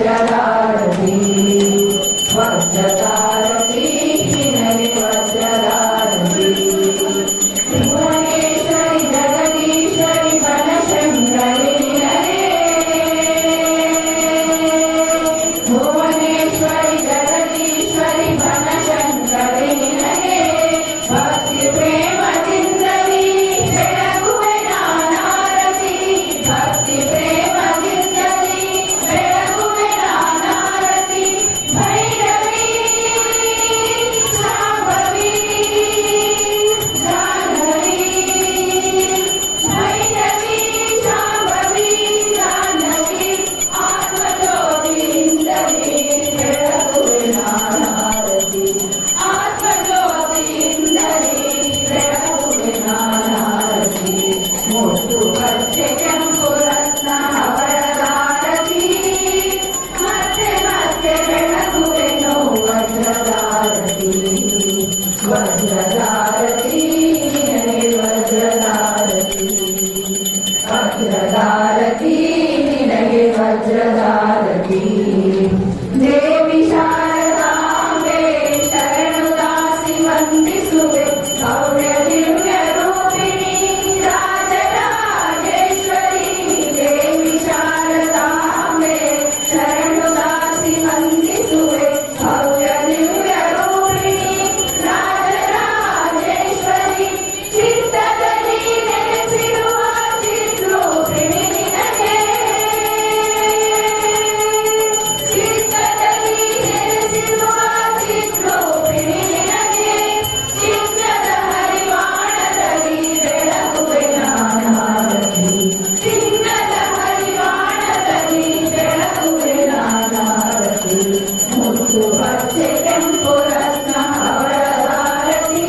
ವಜ್ರದಾರತಿ ವಜ್ರದಾರತಿ ನಿನಗೆ ವಜ್ರದಾರತಿ ಭುವನೇಶ್ವರಿ ಜಗದೀಶ್ವರಿ ಬನಶಂಕರಿ ನಿನಗೆ ಭುವನೇಶ್ವರಿ ಜಗದೀಶ್ವರಿ ಬನಶಂಕರಿ ನಿನಗೆ ಭಕ್ತಿ ಪ್ರೇಮದಿಂದಲೇ ಬೆಳಗುವೆ ನಾನಾರತಿ ಭಕ್ತಿ ಪ್ರೇಮದಿಂದಲೇ ಬೆಳಗುವೆ ನಾನಾರತಿ ಭೈರವಿ ಶಾಂಭವಿ ಜಾಹ್ನವಿ ಭೈರವಿ ಶಾಂಭವಿ ಜಾಹ್ನವಿ ಆತ್ಮಜ್ಯೋತಿಯಿಂದಲೇ ಬೆಳಗುವೆ ನಾನಾರತಿ ಆತ್ಮಜ್ಯೋತಿಯಿಂದಲೇ ಬೆಳಗುವೆ ನಾನಾರತಿ ಮುತ್ತು ಪಚ್ಚೆ ಕೆಂಪು ರತ್ನ ಹವಳದಾರತಿ ಮತ್ತೆ ಮತ್ತೆ ಬೆಳಗುವೆನು ವಜ್ರದಾರತಿ ವಜ್ರದಾರತಿ ನಿನಗೆ ವಜ್ರದಾರತಿ ವಜ್ರದಾರತಿ ನಿನಗೆ ವಜ್ರದಾರತಿ ದೇವಿ ಶಾರದಾಂಬೆ ಶರಣು ದಾಸಿ ವಂದಿಸುವೆ ಭವ್ಯ ದಿವ್ಯ ರೂಪಿಣಿ ರಾಜರಾಜೇಶ್ವರಿ ದೇವಿ ಶಾರದಾಂಬೆ ಶರಣು ದಾಸಿ ವಂದಿಸುವೆ ಭವ್ಯ ದಿವ್ಯ ರೂಪಿಣಿ ರಾಜರಾಜೇಶ್ವರಿ ಚಿತ್ತದಲ್ಲಿ ನೆಲೆಸಿರುವ ಚಿತ್ರೂಪಿಣಿ ನಿನಗೆ ಚಿತ್ತದಲ್ಲಿ ನೆಲೆಸಿರುವ ಚಿತ್ರೂಪಿಣಿ ನಿನಗೆ ಚಿನ್ನದ ಹರಿವಾಣದಲ್ಲಿ ಬೆಳಗುವೆ ನಾನಾರತಿ ಚಿನ್ನದ ಹರಿವಾಣದಲ್ಲಿ ಬೆಳಗುವೆ ನಾನಾರತಿ ಮುತ್ತು ಪಚ್ಚೆ ಕೆಂಪು ರತ್ನ ಹವಳದಾರತಿ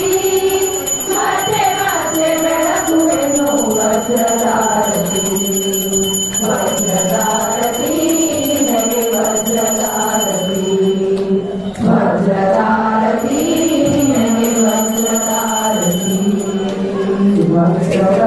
ಮತ್ತೆ ಮತ್ತೆ ಬೆಳಗುವೆನು ವಜ್ರದಾರತಿ ವಜ್ರದಾರತಿ ನಿನಗೆ ವಜ್ರದಾರತಿ ವಜ್ರದಾರತಿ ನಿನಗೆ ವಜ್ರದಾರತಿ ವಜ್ರ